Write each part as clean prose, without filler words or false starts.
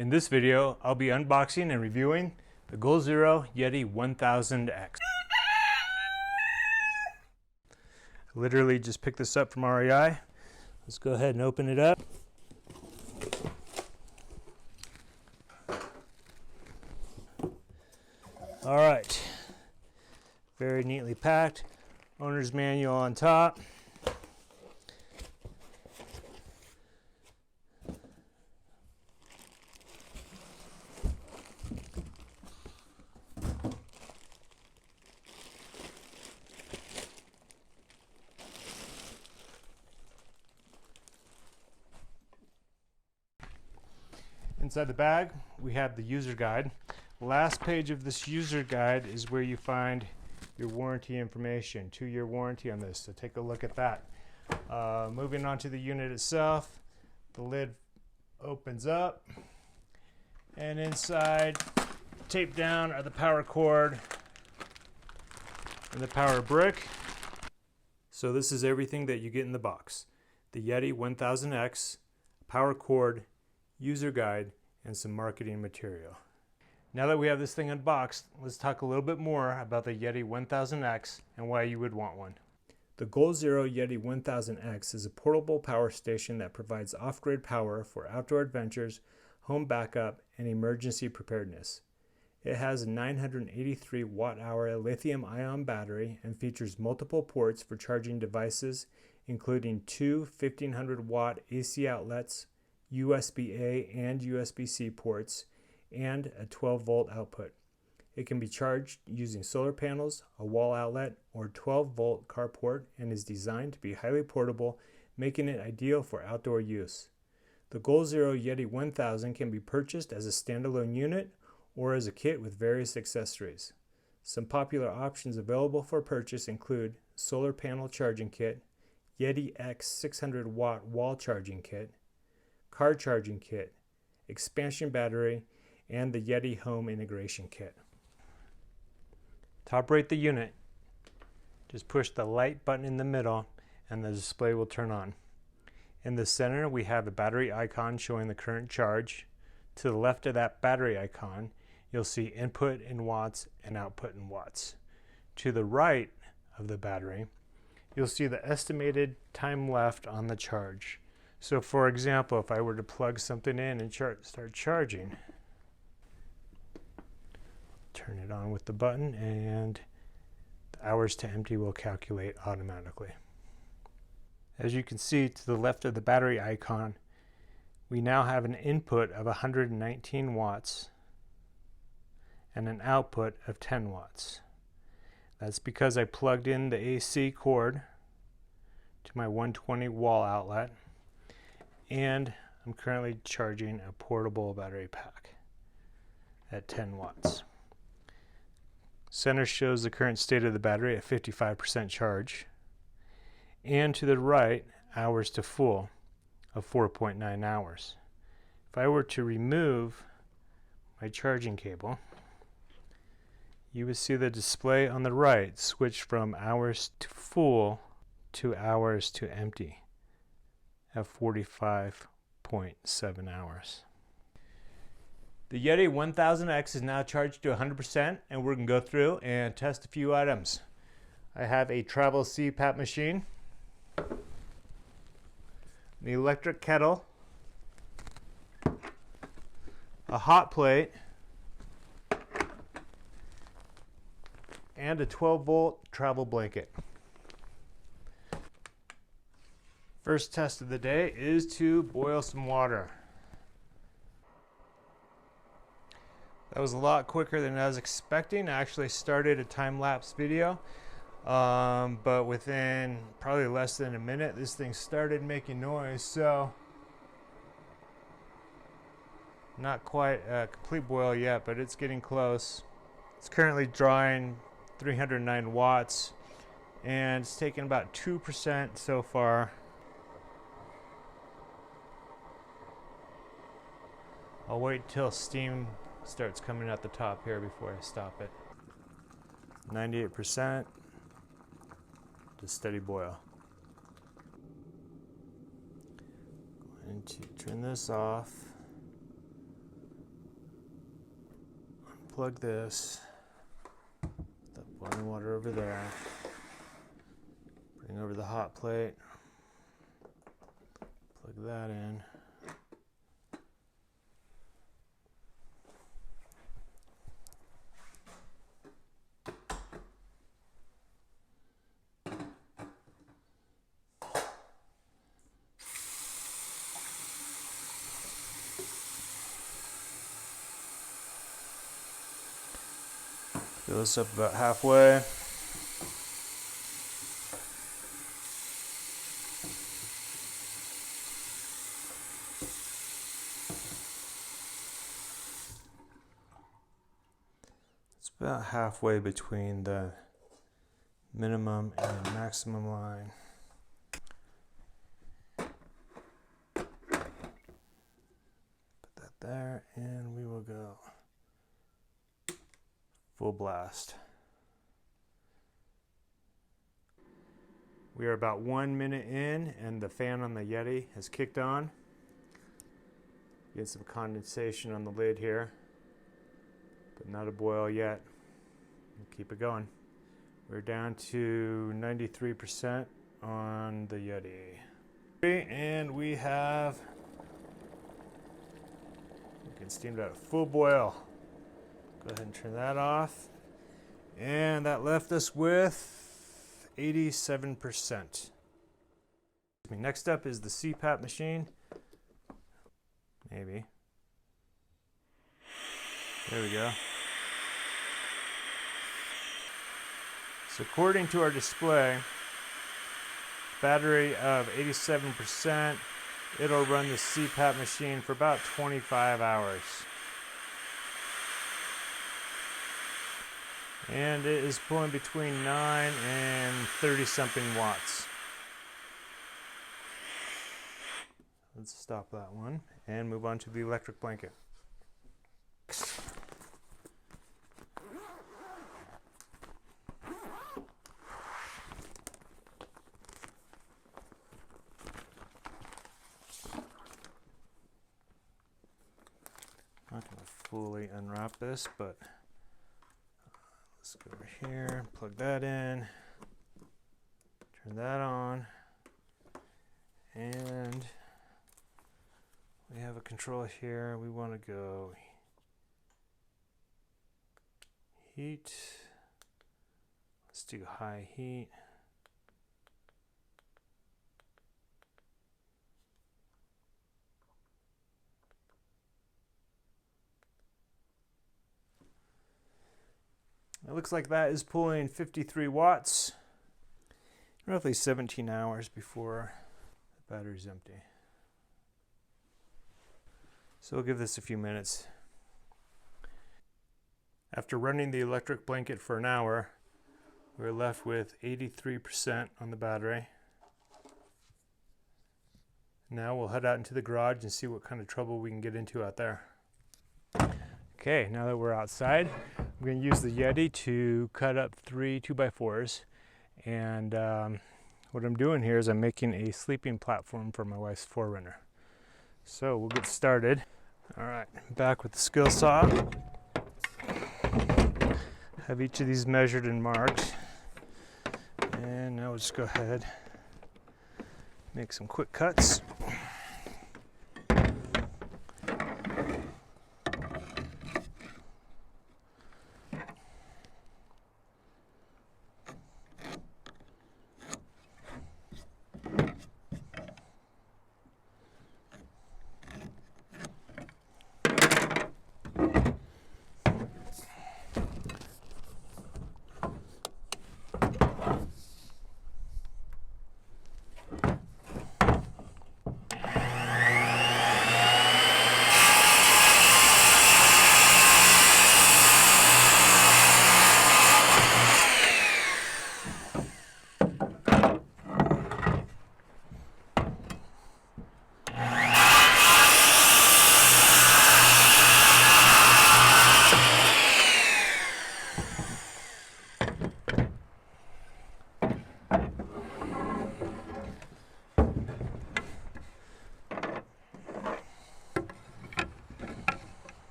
In this video, I'll be unboxing and reviewing the Goal Zero Yeti 1000X. I literally just picked this up from REI. Let's go ahead and open it up. All right, very neatly packed. Owner's manual on top. Inside the bag, we have the user guide. Last page of this user guide is where you find your warranty information, 2-year warranty on this, so take a look at that. Moving on to the unit itself, the lid opens up, and inside, taped down, are the power cord and the power brick. So this is everything that you get in the box. The Yeti 1000X, power cord, user guide, and some marketing material. Now that we have this thing unboxed, let's talk a little bit more about the Yeti 1000X and why you would want one. The Goal Zero Yeti 1000X is a portable power station that provides off-grid power for outdoor adventures, home backup, and emergency preparedness. It has a 983 watt-hour lithium-ion battery and features multiple ports for charging devices, including 2 1500-watt AC outlets, USB-A and USB-C ports, and a 12-volt output. It can be charged using solar panels, a wall outlet, or 12-volt carport, and is designed to be highly portable, making it ideal for outdoor use. The Goal Zero Yeti 1000 can be purchased as a standalone unit or as a kit with various accessories. Some popular options available for purchase include solar panel charging kit, Yeti X 600-watt wall charging kit, car charging kit, expansion battery, and the Yeti home integration kit. To operate the unit, just push the light button in the middle and the display will turn on. In the center, we have a battery icon showing the current charge. To the left of that battery icon, you'll see input in watts and output in watts. To the right of the battery, you'll see the estimated time left on the charge. So for example, if I were to plug something in and start charging, turn it on with the button and the hours to empty will calculate automatically. As you can see to the left of the battery icon, we now have an input of 119 watts and an output of 10 watts. That's because I plugged in the AC cord to my 120 wall outlet, and I'm currently charging a portable battery pack at 10 watts. Center shows the current state of the battery at 55% charge, and to the right, hours to full of 4.9 hours. If I were to remove my charging cable, you would see the display on the right switch from hours to full to hours to empty at 45.7 hours. The Yeti 1000X is now charged to 100%, and we're going to go through and test a few items. I have a travel CPAP machine, an electric kettle, a hot plate, and a 12-volt travel blanket. First test of the day is to boil some water. That was a lot quicker than I was expecting. I actually started a time-lapse video, but within probably less than a minute, this thing started making noise. So not quite a complete boil yet, but it's getting close. It's currently drawing 309 watts, and it's taken about 2% so far. I'll wait till steam starts coming out the top here before I stop it. 98%, just steady boil. Going to turn this off. plug this. Put that boiling water over there. Bring over the hot plate. Plug that in. Fill this up about halfway. It's about halfway between the minimum and maximum line. Put that there, and we will go full blast. We are about 1 minute in, and the fan on the Yeti has kicked on. Get some condensation on the lid here, but not a boil yet. We'll keep it going. We're down to 93% on the Yeti. And we have, we can steam it at a full boil. Go ahead and turn that off. And that left us with 87%. Next up is the CPAP machine. Maybe. There we go. So according to our display, battery of 87%, it'll run the CPAP machine for about 25 hours. And it is pulling between 9 and 30 something watts. Let's stop that one and move on to the electric blanket. I'm not going to fully unwrap this, but let's go over here, plug that in, turn that on, and we have a control here. We want to go heat. Let's do high heat. It looks like that is pulling 53 watts, roughly 17 hours before the battery's empty. So we'll give this a few minutes. After running the electric blanket for an hour, we're left with 83% on the battery. Now we'll head out into the garage and see what kind of trouble we can get into out there. Okay, now that we're outside, I'm going to use the Yeti to cut up 3 2x4s. And what I'm doing here is I'm making a sleeping platform for my wife's 4Runner. So we'll get started. All right, back with the skill saw. Have each of these measured and marked. And now we'll just go ahead, make some quick cuts.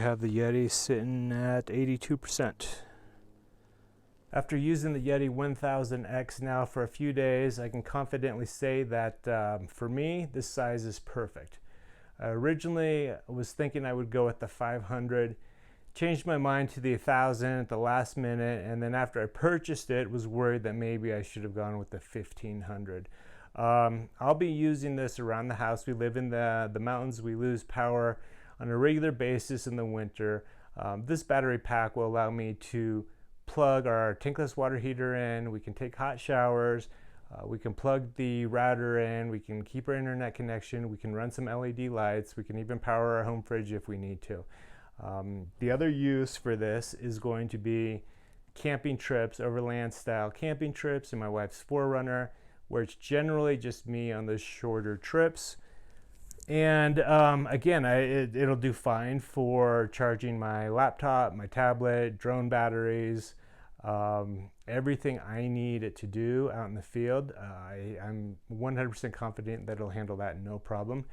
have the Yeti sitting at 82%. After using the Yeti 1000X now for a few days, I can confidently say that for me, this size is perfect. Originally, I was thinking I would go with the 500, changed my mind to the 1000 at the last minute, and then after I purchased it, was worried that maybe I should have gone with the 1500. I'll be using this around the house. We live in the mountains. We lose power on a regular basis in the winter. This battery pack will allow me to plug our tankless water heater in. We can take hot showers. We can plug the router in. We can keep our internet connection. We can run some LED lights. We can even power our home fridge if we need to. The other use for this is going to be camping trips, overland style camping trips in my wife's 4Runner, where it's generally just me on those shorter trips. And again, it'll do fine for charging my laptop, my tablet, drone batteries, everything I need it to do out in the field. I'm 100% confident that it'll handle that no problem.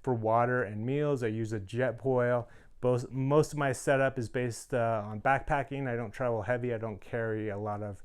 For water and meals, I use a jet boil. Most of my setup is based on backpacking. I don't travel heavy. I don't carry a lot of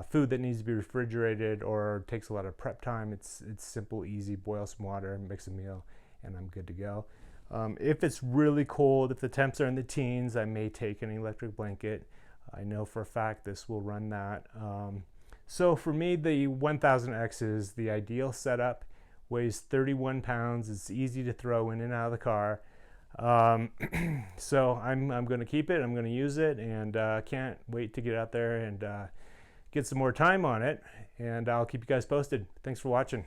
food that needs to be refrigerated or takes a lot of prep time. It's simple, easy. Boil some water, mix a meal, and I'm good to go. If it's really cold, if the temps are in the teens, I may take an electric blanket. I know for a fact this will run that. So for me, the 1000X is the ideal setup. Weighs 31 pounds. It's easy to throw in and out of the car. So I'm going to keep it. I'm going to use it, and can't wait to get out there and get some more time on it. And I'll keep you guys posted. Thanks for watching.